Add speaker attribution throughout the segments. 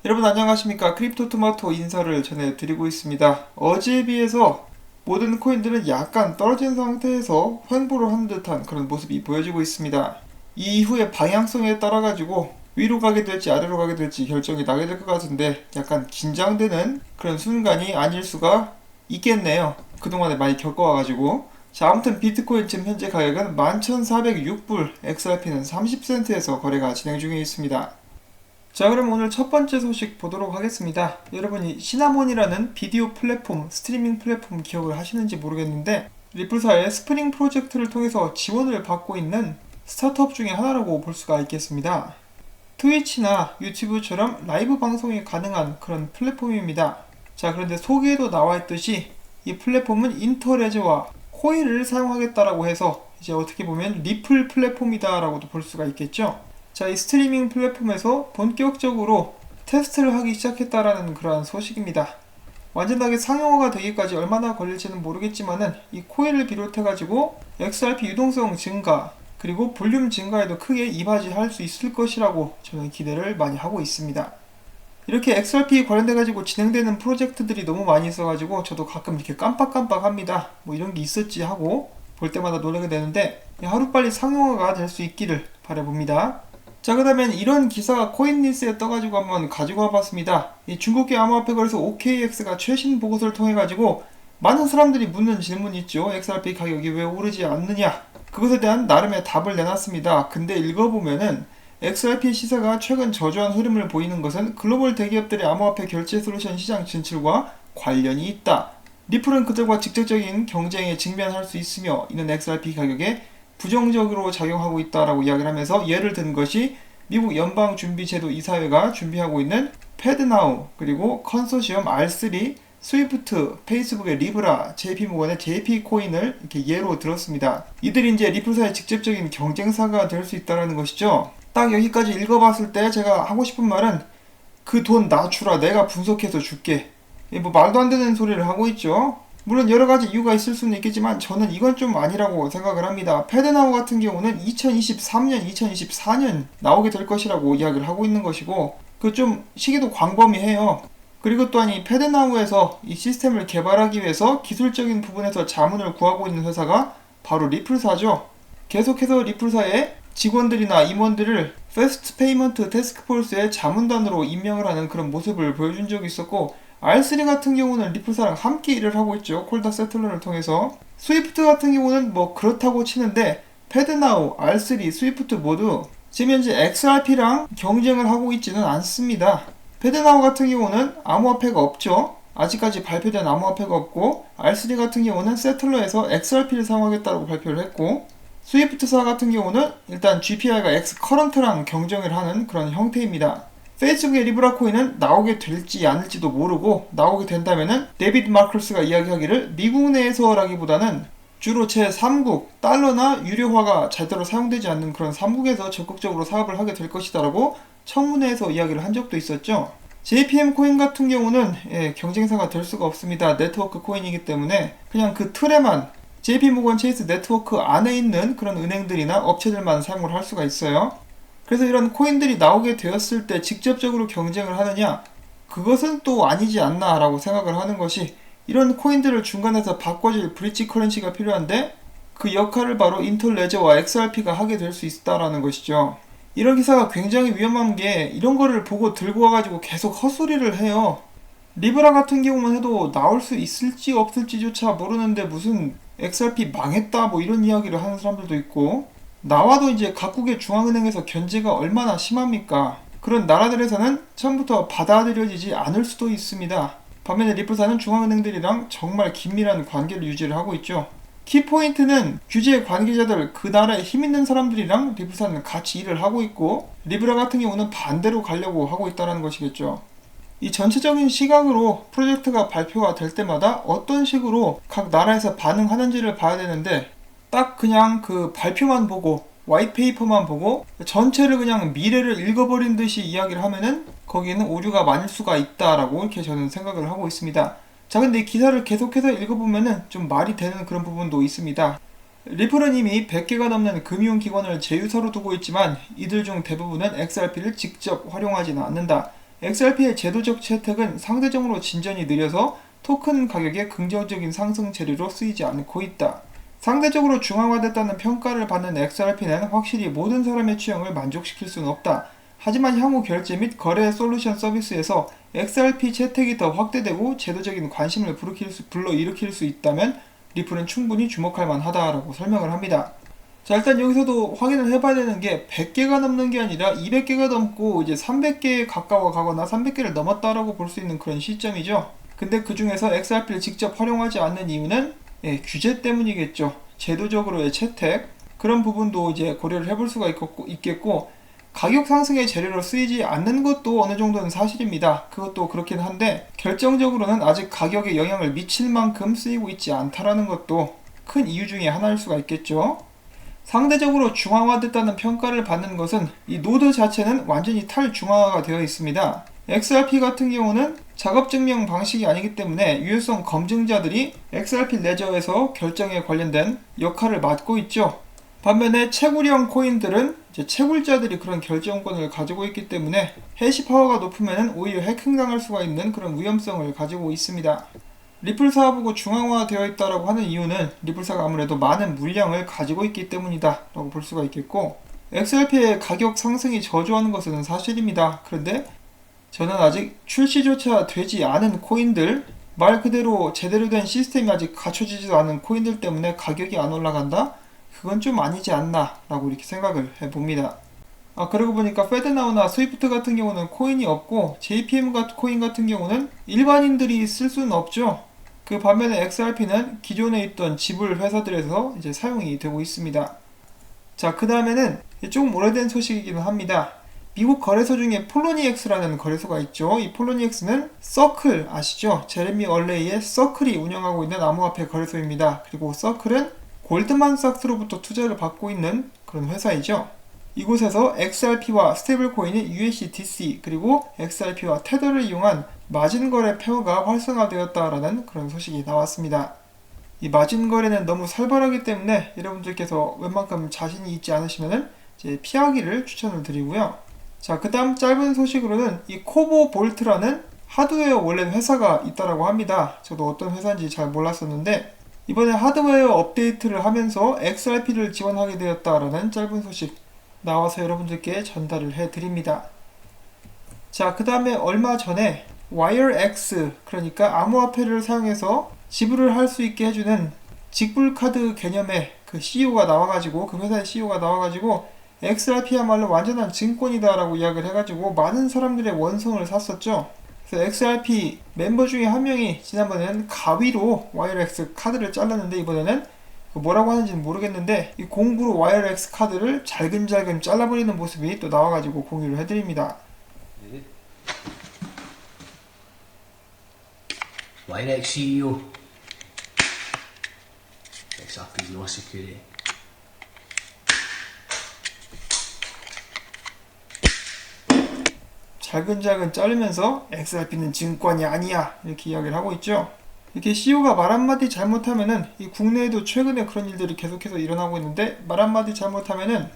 Speaker 1: 여러분 안녕하십니까. 크립토토마토 인사를 전해드리고 있습니다. 어제에 비해서 모든 코인들은 약간 떨어진 상태에서 횡보를 하는 듯한 그런 모습이 보여지고 있습니다. 이 이후의 방향성에 따라 가지고 위로 가게 될지 아래로 가게 될지 결정이 나게 될 것 같은데 약간 긴장되는 그런 순간이 아닐 수가 있겠네요. 그동안에 많이 겪어와가지고. 자, 아무튼 비트코인 지금 현재 가격은 11,406불, XRP는 30센트에서 거래가 진행 중에 있습니다. 자, 그럼 오늘 첫 번째 소식 보도록 하겠습니다. 여러분이 시나몬이라는 비디오 플랫폼, 스트리밍 플랫폼 기억을 하시는지 모르겠는데 리플사의 스프링 프로젝트를 통해서 지원을 받고 있는 스타트업 중에 하나라고 볼 수가 있겠습니다. 트위치나 유튜브처럼 라이브 방송이 가능한 그런 플랫폼입니다. 자, 그런데 소개에도 나와 있듯이 이 플랫폼은 인터레저와 코일을 사용하겠다라고 해서 이제 어떻게 보면 리플 플랫폼이다라고도 볼 수가 있겠죠. 자, 이 스트리밍 플랫폼에서 본격적으로 테스트를 하기 시작했다라는 그러한 소식입니다. 완전하게 상용화가 되기까지 얼마나 걸릴지는 모르겠지만은 이 코일을 비롯해가지고 XRP 유동성 증가 그리고 볼륨 증가에도 크게 이바지할 수 있을 것이라고 저는 기대를 많이 하고 있습니다. 이렇게 XRP 관련돼가지고 진행되는 프로젝트들이 너무 많이 있어가지고 저도 가끔 이렇게 깜빡깜빡합니다. 뭐 이런 게 있었지 하고 볼 때마다 놀라게 되는데 하루빨리 상용화가 될 수 있기를 바라봅니다. 자, 그 다음엔 이런 기사가 코인니스에 떠가지고 한번 가지고 와봤습니다. 이 중국계 암호화폐 거래소 OKX가 최신 보고서를 통해가지고 많은 사람들이 묻는 질문이 있죠. XRP 가격이 왜 오르지 않느냐. 그것에 대한 나름의 답을 내놨습니다. 근데 읽어보면은 XRP 시세가 최근 저조한 흐름을 보이는 것은 글로벌 대기업들의 암호화폐 결제 솔루션 시장 진출과 관련이 있다. 리플은 그들과 직접적인 경쟁에 직면할 수 있으며 이는 XRP 가격에 부정적으로 작용하고 있다라고 이야기를 하면서 예를 든 것이 미국 연방준비제도 이사회가 준비하고 있는 패드나우 그리고 컨소시엄 R3, 스위프트, 페이스북의 리브라, JP모건의 JP코인을 이렇게 예로 들었습니다. 이들이 이제 리플사의 직접적인 경쟁사가 될 수 있다는 것이죠. 딱 여기까지 읽어봤을 때 제가 하고 싶은 말은 그 돈 나 주라, 내가 분석해서 줄게. 뭐 말도 안 되는 소리를 하고 있죠. 물론 여러가지 이유가 있을 수는 있겠지만 저는 이건 좀 아니라고 생각을 합니다. 패드나우 같은 경우는 2023년, 2024년 나오게 될 것이라고 이야기를 하고 있는 것이고 그 좀 시기도 광범위해요. 그리고 또한 이 패드나우에서 이 시스템을 개발하기 위해서 기술적인 부분에서 자문을 구하고 있는 회사가 바로 리플사죠. 계속해서 리플사의 직원들이나 임원들을 패스트 페이먼트 태스크포스의 자문단으로 임명을 하는 그런 모습을 보여준 적이 있었고 R3 같은 경우는 리플사랑 함께 일을 하고 있죠. 콜다 세틀러를 통해서. 스위프트 같은 경우는 뭐 그렇다고 치는데 패드나우, R3, 스위프트 모두 지금 현재 XRP랑 경쟁을 하고 있지는 않습니다. 패드나우 같은 경우는 암호화폐가 없죠. 아직까지 발표된 암호화폐가 없고 R3 같은 경우는 세틀러에서 XRP를 사용하겠다고 발표를 했고 스위프트사 같은 경우는 일단 GPI가 X커런트랑 경쟁을 하는 그런 형태입니다. 페이스북의 리브라 코인은 나오게 될지 않을지도 모르고 나오게 된다면은 데이비드 마커스가 이야기하기를 미국 내에서라기보다는 주로 제3국 달러나 유료화가 제대로 사용되지 않는 그런 3국에서 적극적으로 사업을 하게 될 것이다라고 청문회에서 이야기를 한 적도 있었죠. JPM 코인 같은 경우는 경쟁사가 될 수가 없습니다. 네트워크 코인이기 때문에 그냥 그 틀에만 JP모건 체이스 네트워크 안에 있는 그런 은행들이나 업체들만 사용을 할 수가 있어요. 그래서 이런 코인들이 나오게 되었을 때 직접적으로 경쟁을 하느냐? 그것은 또 아니지 않나 라고 생각을 하는 것이 이런 코인들을 중간에서 바꿔줄 브릿지 커런시가 필요한데 그 역할을 바로 인터레저와 XRP가 하게 될 수 있다라는 것이죠. 이런 기사가 굉장히 위험한 게 이런 거를 보고 들고 와가지고 계속 헛소리를 해요. 리브라 같은 경우만 해도 나올 수 있을지 없을지조차 모르는데 무슨 XRP 망했다 뭐 이런 이야기를 하는 사람들도 있고 나와도 이제 각국의 중앙은행에서 견제가 얼마나 심합니까? 그런 나라들에서는 처음부터 받아들여지지 않을 수도 있습니다. 반면에 리플사는 중앙은행들이랑 정말 긴밀한 관계를 유지를 하고 있죠. 키포인트는 규제 관계자들, 그 나라에 힘있는 사람들이랑 리플사는 같이 일을 하고 있고 리브라 같은 경우는 반대로 가려고 하고 있다는 것이겠죠. 이 전체적인 시각으로 프로젝트가 발표가 될 때마다 어떤 식으로 각 나라에서 반응하는지를 봐야 되는데 딱 그냥 그 발표만 보고 화이트페이퍼만 보고 전체를 그냥 미래를 읽어버린 듯이 이야기를 하면은 거기에는 오류가 많을 수가 있다라고 이렇게 저는 생각을 하고 있습니다. 자, 근데 이 기사를 계속해서 읽어보면은 좀 말이 되는 그런 부분도 있습니다. 리플은 이미 100개가 넘는 금융기관을 제휴사로 두고 있지만 이들 중 대부분은 XRP를 직접 활용하지는 않는다. XRP의 제도적 채택은 상대적으로 진전이 느려서 토큰 가격의 긍정적인 상승 재료로 쓰이지 않고 있다. 상대적으로 중앙화됐다는 평가를 받는 XRP는 확실히 모든 사람의 취향을 만족시킬 수는 없다. 하지만 향후 결제 및 거래 솔루션 서비스에서 XRP 채택이 더 확대되고 제도적인 관심을 불러일으킬 수 있다면 리플은 충분히 주목할 만하다라고 설명을 합니다. 자, 일단 여기서도 확인을 해봐야 되는 게 100개가 넘는 게 아니라 200개가 넘고 이제 300개에 가까워 가거나 300개를 넘었다라고 볼 수 있는 그런 시점이죠. 근데 그 중에서 XRP를 직접 활용하지 않는 이유는 규제 때문이겠죠. 제도적으로의 채택, 그런 부분도 이제 고려를 해볼 수가 있겠고, 가격 상승의 재료로 쓰이지 않는 것도 어느 정도는 사실입니다. 그것도 그렇긴 한데, 결정적으로는 아직 가격에 영향을 미칠 만큼 쓰이고 있지 않다라는 것도 큰 이유 중에 하나일 수가 있겠죠. 상대적으로 중앙화됐다는 평가를 받는 것은 이 노드 자체는 완전히 탈중앙화가 되어 있습니다. XRP 같은 경우는 작업 증명 방식이 아니기 때문에 유효성 검증자들이 XRP 레저에서 결정에 관련된 역할을 맡고 있죠. 반면에 채굴형 코인들은 이제 채굴자들이 그런 결정권을 가지고 있기 때문에 해시 파워가 높으면 오히려 해킹당할 수가 있는 그런 위험성을 가지고 있습니다. 리플사하고 중앙화되어 있다고 하는 이유는 리플사가 아무래도 많은 물량을 가지고 있기 때문이다 라고 볼 수가 있겠고, XRP의 가격 상승이 저조하는 것은 사실입니다. 그런데 저는 아직 출시조차 되지 않은 코인들, 말 그대로 제대로 된 시스템이 아직 갖춰지지도 않은 코인들 때문에 가격이 안 올라간다? 그건 좀 아니지 않나 라고 이렇게 생각을 해봅니다. 그러고 보니까 페드나우나 스위프트 같은 경우는 코인이 없고 JPM 코인 같은 경우는 일반인들이 쓸 수는 없죠. 그 반면에 XRP는 기존에 있던 지불 회사들에서 이제 사용이 되고 있습니다. 자, 그 다음에는 조금 오래된 소식이기는 합니다. 미국 거래소 중에 폴로니엑스라는 거래소가 있죠. 이 폴로니엑스는 서클 아시죠? 제레미 얼레이의 서클이 운영하고 있는 암호화폐 거래소입니다. 그리고 서클은 골드만삭스로부터 투자를 받고 있는 그런 회사이죠. 이곳에서 XRP와 스테이블 코인인 USDC 그리고 XRP와 테더를 이용한 마진 거래 페어가 활성화되었다라는 그런 소식이 나왔습니다. 이 마진 거래는 너무 살벌하기 때문에 여러분들께서 웬만큼 자신이 있지 않으시면 이제 피하기를 추천을 드리고요. 자, 그 다음 짧은 소식으로는 이 코보 볼트라는 하드웨어 원래 회사가 있다라고 합니다. 저도 어떤 회사인지 잘 몰랐었는데 이번에 하드웨어 업데이트를 하면서 XRP를 지원하게 되었다라는 짧은 소식 나와서 여러분들께 전달을 해드립니다. 자, 그 다음에 얼마 전에 WireX, 그러니까 암호화폐를 사용해서 지불을 할 수 있게 해주는 직불카드 개념의 그 CEO가 나와가지고, 그 회사의 CEO가 나와가지고 XRP야말로 완전한 증권이다 라고 이야기를 해가지고 많은 사람들의 원성을 샀었죠. 그래서 XRP 멤버 중에 한 명이 지난번에는 가위로 WireX 카드를 잘랐는데, 이번에는 뭐라고 하는지는 모르겠는데 이 공구로 WireX 카드를 잘근잘근 잘라버리는 모습이 또 나와가지고 공유를 해드립니다.
Speaker 2: WireX CEO. XRP's no security.
Speaker 1: 잘근잘근 자르면서 XRP는 증권이 아니야 이렇게 이야기를 하고 있죠. 이렇게 CEO가 말 한마디 잘못하면은 이 국내에도 최근에 그런 일들이 계속해서 일어나고 있는데, 말 한마디 잘못하면은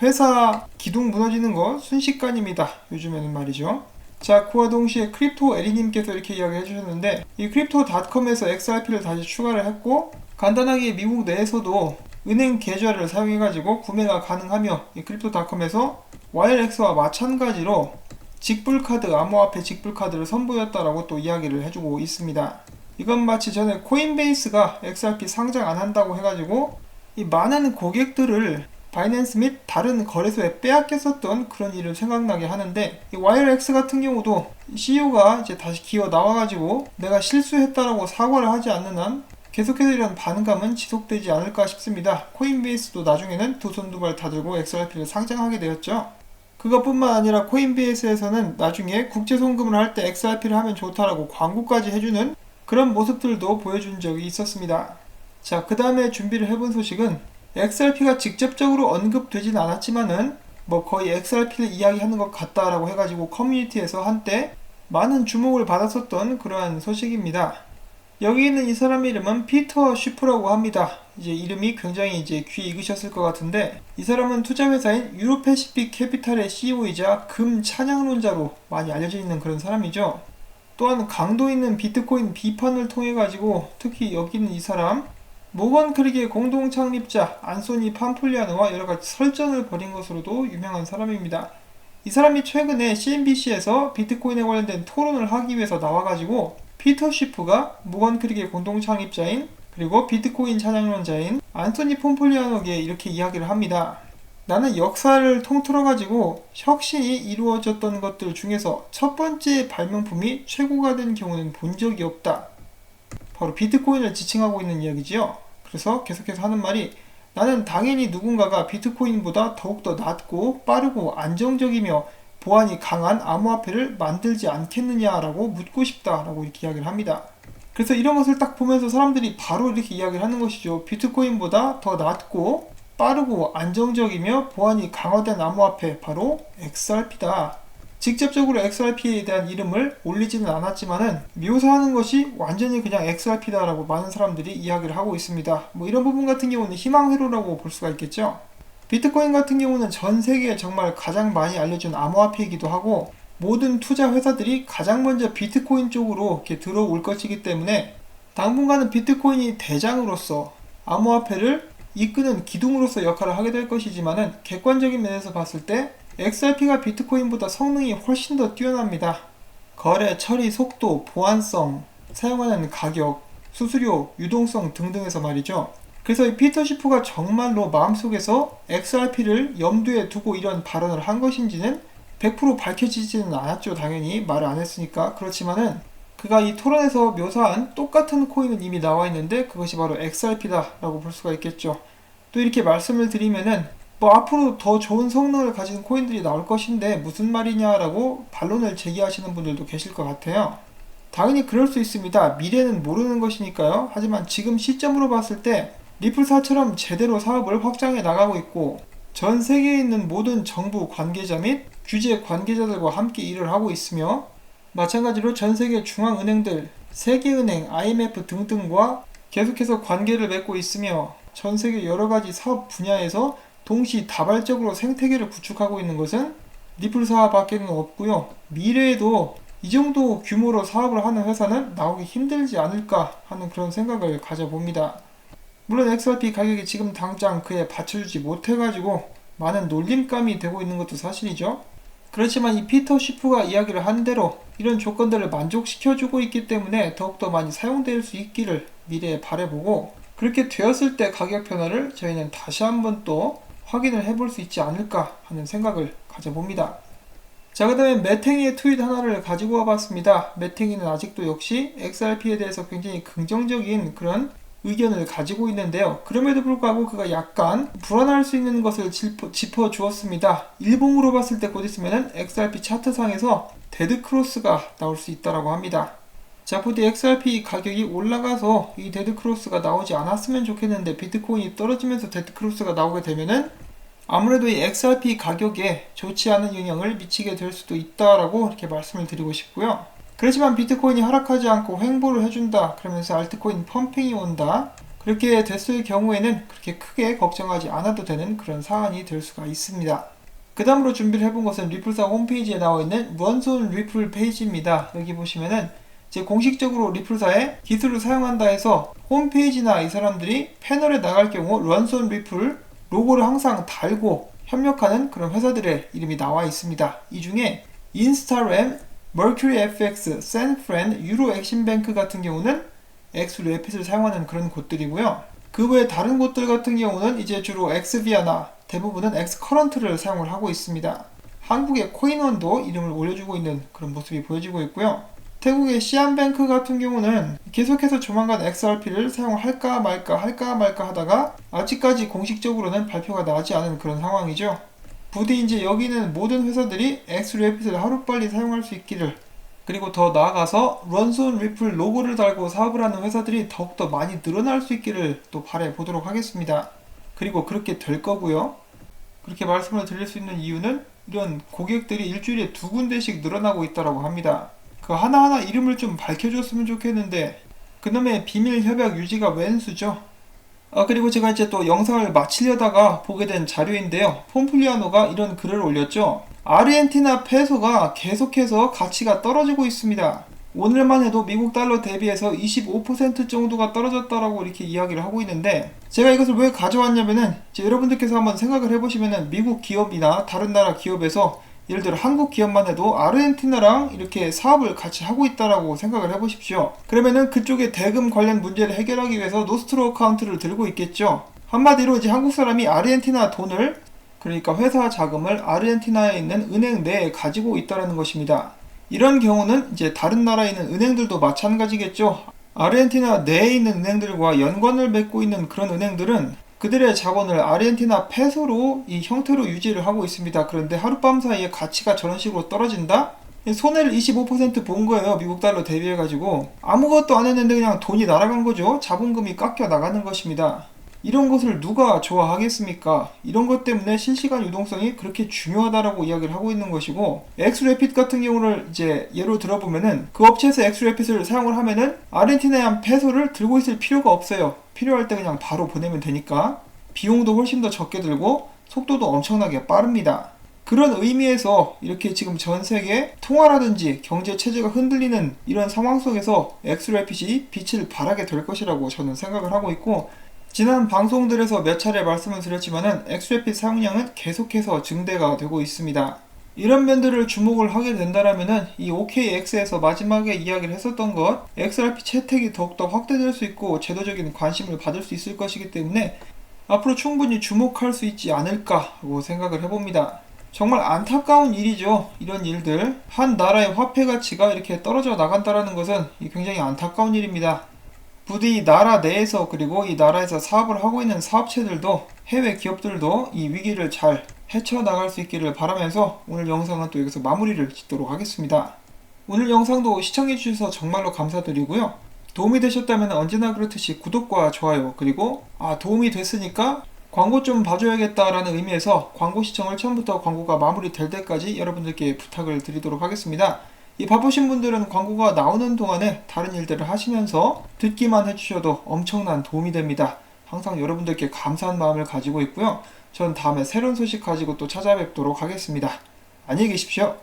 Speaker 1: 회사 기둥 무너지는 거 순식간입니다. 요즘에는 말이죠. 자, 그와 동시에 크립토 에리님께서 이렇게 이야기 해주셨는데, 이 크립토닷컴에서 XRP를 다시 추가를 했고, 간단하게 미국 내에서도 은행 계좌를 사용해가지고 구매가 가능하며, 이 크립토닷컴에서 WireX와 마찬가지로 직불카드, 암호화폐 직불카드를 선보였다라고 또 이야기를 해주고 있습니다. 이건 마치 전에 코인베이스가 XRP 상장 안 한다고 해가지고 이 많은 고객들을 바이낸스 및 다른 거래소에 빼앗겼었던 그런 일을 생각나게 하는데, 이 WireX 같은 경우도 CEO가 이제 다시 기어 나와가지고 내가 실수했다라고 사과를 하지 않는 한 계속해서 이런 반감은 지속되지 않을까 싶습니다. 코인베이스도 나중에는 두 손 두 발 다 들고 XRP를 상장하게 되었죠. 그것뿐만 아니라 코인베이스에서는 나중에 국제 송금을 할 때 XRP를 하면 좋다라고 광고까지 해주는 그런 모습들도 보여준 적이 있었습니다. 자, 그 다음에 준비를 해본 소식은 XRP가 직접적으로 언급되진 않았지만은 거의 XRP를 이야기하는 것 같다라고 해가지고 커뮤니티에서 한때 많은 주목을 받았었던 그러한 소식입니다. 여기 있는 이 사람의 이름은 피터 슈프라고 합니다. 이제 이름이 굉장히 이제 귀에 익으셨을 것 같은데, 이 사람은 투자회사인 유로패시픽 캐피탈의 CEO이자 금 찬양론자로 많이 알려져 있는 그런 사람이죠. 또한 강도 있는 비트코인 비판을 통해 가지고 특히 여기는 이 사람 모건 크릭의 공동 창립자 안소니 팜폴리아노와 여러 가지 설전을 벌인 것으로도 유명한 사람입니다. 이 사람이 최근에 CNBC에서 비트코인에 관련된 토론을 하기 위해서 나와가지고 피터 쉬프가 모건 크릭의 공동 창립자인 그리고 비트코인 찬양론자인 안소니 폼폴리아노에게 이렇게 이야기를 합니다. 나는 역사를 통틀어가지고 혁신이 이루어졌던 것들 중에서 첫 번째 발명품이 최고가 된 경우는 본 적이 없다. 바로 비트코인을 지칭하고 있는 이야기지요. 그래서 계속해서 하는 말이, 나는 당연히 누군가가 비트코인보다 더욱더 낮고 빠르고 안정적이며 보안이 강한 암호화폐를 만들지 않겠느냐라고 묻고 싶다라고 이렇게 이야기를 합니다. 그래서 이런 것을 딱 보면서 사람들이 바로 이렇게 이야기를 하는 것이죠. 비트코인보다 더 낮고 빠르고 안정적이며 보안이 강화된 암호화폐, 바로 XRP다. 직접적으로 XRP에 대한 이름을 올리지는 않았지만은 묘사하는 것이 완전히 그냥 XRP다라고 많은 사람들이 이야기를 하고 있습니다. 뭐 이런 부분 같은 경우는 희망회로라고 볼 수가 있겠죠. 비트코인 같은 경우는 전 세계에 정말 가장 많이 알려진 암호화폐이기도 하고, 모든 투자 회사들이 가장 먼저 비트코인 쪽으로 이렇게 들어올 것이기 때문에 당분간은 비트코인이 대장으로서 암호화폐를 이끄는 기둥으로서 역할을 하게 될 것이지만은 객관적인 면에서 봤을 때 XRP가 비트코인보다 성능이 훨씬 더 뛰어납니다. 거래, 처리 속도, 보안성, 사용하는 가격, 수수료, 유동성 등등에서 말이죠. 그래서 이 피터 쉬프가 정말로 마음속에서 XRP를 염두에 두고 이런 발언을 한 것인지는 100% 밝혀지지는 않았죠. 당연히 말을 안 했으니까. 그렇지만은 그가 이 토론에서 묘사한 똑같은 코인은 이미 나와 있는데 그것이 바로 XRP다라고 볼 수가 있겠죠. 또 이렇게 말씀을 드리면은 앞으로 더 좋은 성능을 가진 코인들이 나올 것인데 무슨 말이냐라고 반론을 제기하시는 분들도 계실 것 같아요. 당연히 그럴 수 있습니다. 미래는 모르는 것이니까요. 하지만 지금 시점으로 봤을 때 리플사처럼 제대로 사업을 확장해 나가고 있고, 전 세계에 있는 모든 정부 관계자 및 규제 관계자들과 함께 일을 하고 있으며, 마찬가지로 전 세계 중앙은행들, 세계은행, IMF 등등과 계속해서 관계를 맺고 있으며, 전 세계 여러가지 사업 분야에서 동시다발적으로 생태계를 구축하고 있는 것은 리플사밖에는 없고요. 미래에도 이 정도 규모로 사업을 하는 회사는 나오기 힘들지 않을까 하는 그런 생각을 가져봅니다. 물론 XRP 가격이 지금 당장 그에 받쳐주지 못해가지고 많은 놀림감이 되고 있는 것도 사실이죠. 그렇지만 이 피터 쉬프가 이야기를 한 대로 이런 조건들을 만족시켜주고 있기 때문에 더욱더 많이 사용될 수 있기를 미래에 바라보고, 그렇게 되었을 때 가격 변화를 저희는 다시 한번 또 확인을 해볼 수 있지 않을까 하는 생각을 가져봅니다. 자, 그 다음에 매탱이의 트윗 하나를 가지고 와봤습니다. 매탱이는 아직도 역시 XRP에 대해서 굉장히 긍정적인 그런 의견을 가지고 있는데요. 그럼에도 불구하고 그가 약간 불안할 수 있는 것을 짚어주었습니다. 일봉으로 봤을 때 곧 있으면은 XRP 차트상에서 데드크로스가 나올 수 있다고 합니다. 자, 부디 XRP 가격이 올라가서 이 데드크로스가 나오지 않았으면 좋겠는데, 비트코인이 떨어지면서 데드크로스가 나오게 되면은 아무래도 이 XRP 가격에 좋지 않은 영향을 미치게 될 수도 있다라고 이렇게 말씀을 드리고 싶고요. 그렇지만 비트코인이 하락하지 않고 횡보를 해준다, 그러면서 알트코인 펌핑이 온다, 그렇게 됐을 경우에는 그렇게 크게 걱정하지 않아도 되는 그런 사안이 될 수가 있습니다. 그 다음으로 준비를 해본 것은 리플사 홈페이지에 나와 있는 런손 리플 페이지입니다. 여기 보시면은 이제 공식적으로 리플사의 기술을 사용한다 해서 홈페이지나 이 사람들이 패널에 나갈 경우 런손 리플 로고를 항상 달고 협력하는 그런 회사들의 이름이 나와 있습니다. 이 중에 인스타램, 머큐리 FX, 샌프렌, 유로 액신뱅크 같은 경우는 엑스레핏을 사용하는 그런 곳들이고요. 그 외에 다른 곳들 같은 경우는 이제 주로 엑스비아나 대부분은 엑스커런트를 사용을 하고 있습니다. 한국의 코인원도 이름을 올려주고 있는 그런 모습이 보여지고 있고요. 태국의 시안뱅크 같은 경우는 계속해서 조만간 XRP를 사용할까 말까 하다가 아직까지 공식적으로는 발표가 나지 않은 그런 상황이죠. 부디 이제 여기는 모든 회사들이 엑스레핏을 하루빨리 사용할 수 있기를, 그리고 더 나아가서 런손 리플 로고를 달고 사업을 하는 회사들이 더욱더 많이 늘어날 수 있기를 또 바라보도록 하겠습니다. 그리고 그렇게 될 거고요. 그렇게 말씀을 드릴 수 있는 이유는 이런 고객들이 일주일에 2군데씩 늘어나고 있다고 합니다. 그 하나하나 이름을 좀 밝혀줬으면 좋겠는데 그놈의 비밀 협약 유지가 웬수죠. 그리고 제가 이제 또 영상을 마치려다가 보게 된 자료인데요. 폼플리아노가 이런 글을 올렸죠. 아르헨티나 페소가 계속해서 가치가 떨어지고 있습니다. 오늘만 해도 미국 달러 대비해서 25% 정도가 떨어졌다라고 이렇게 이야기를 하고 있는데, 제가 이것을 왜 가져왔냐면은 이제 여러분들께서 한번 생각을 해보시면은 미국 기업이나 다른 나라 기업에서 예를 들어 한국 기업만 해도 아르헨티나랑 이렇게 사업을 같이 하고 있다라고 생각을 해보십시오. 그러면은 그쪽의 대금 관련 문제를 해결하기 위해서 노스트로 어카운트를 들고 있겠죠. 한마디로 이제 한국 사람이 아르헨티나 돈을, 그러니까 회사 자금을 아르헨티나에 있는 은행 내에 가지고 있다라는 것입니다. 이런 경우는 이제 다른 나라에 있는 은행들도 마찬가지겠죠. 아르헨티나 내에 있는 은행들과 연관을 맺고 있는 그런 은행들은 그들의 자본을 아르헨티나 페소로 이 형태로 유지를 하고 있습니다. 그런데 하룻밤 사이에 가치가 저런 식으로 떨어진다? 손해를 25% 본 거예요. 미국 달러 대비해가지고. 아무것도 안 했는데 그냥 돈이 날아간 거죠. 자본금이 깎여 나가는 것입니다. 이런 것을 누가 좋아하겠습니까? 이런 것 때문에 실시간 유동성이 그렇게 중요하다라고 이야기를 하고 있는 것이고, 엑스래핏 같은 경우를 이제 예로 들어보면은 그 업체에서 엑스래핏을 사용을 하면은 아르헨티나의 페소를 들고 있을 필요가 없어요. 필요할 때 그냥 바로 보내면 되니까 비용도 훨씬 더 적게 들고 속도도 엄청나게 빠릅니다. 그런 의미에서 이렇게 지금 전 세계 통화라든지 경제 체제가 흔들리는 이런 상황 속에서 엑스래핏이 빛을 발하게 될 것이라고 저는 생각을 하고 있고, 지난 방송들에서 몇 차례 말씀을 드렸지만은 엑스래핏 사용량은 계속해서 증대가 되고 있습니다. 이런 면들을 주목을 하게 된다라면은 이 OKX에서 마지막에 이야기를 했었던 것, 엑스래핏 혜택이 더욱더 확대될 수 있고 제도적인 관심을 받을 수 있을 것이기 때문에 앞으로 충분히 주목할 수 있지 않을까 하고 생각을 해봅니다. 정말 안타까운 일이죠. 이런 일들. 한 나라의 화폐 가치가 이렇게 떨어져 나간다라는 것은 굉장히 안타까운 일입니다. 부디 이 나라 내에서, 그리고 이 나라에서 사업을 하고 있는 사업체들도, 해외 기업들도 이 위기를 잘 헤쳐나갈 수 있기를 바라면서 오늘 영상은 또 여기서 마무리를 짓도록 하겠습니다. 오늘 영상도 시청해주셔서 정말로 감사드리고요. 도움이 되셨다면 언제나 그렇듯이 구독과 좋아요, 그리고 도움이 됐으니까 광고 좀 봐줘야겠다라는 의미에서 광고 시청을 처음부터 광고가 마무리될 때까지 여러분들께 부탁을 드리도록 하겠습니다. 이 바쁘신 분들은 광고가 나오는 동안에 다른 일들을 하시면서 듣기만 해주셔도 엄청난 도움이 됩니다. 항상 여러분들께 감사한 마음을 가지고 있고요. 전 다음에 새로운 소식 가지고 또 찾아뵙도록 하겠습니다. 안녕히 계십시오.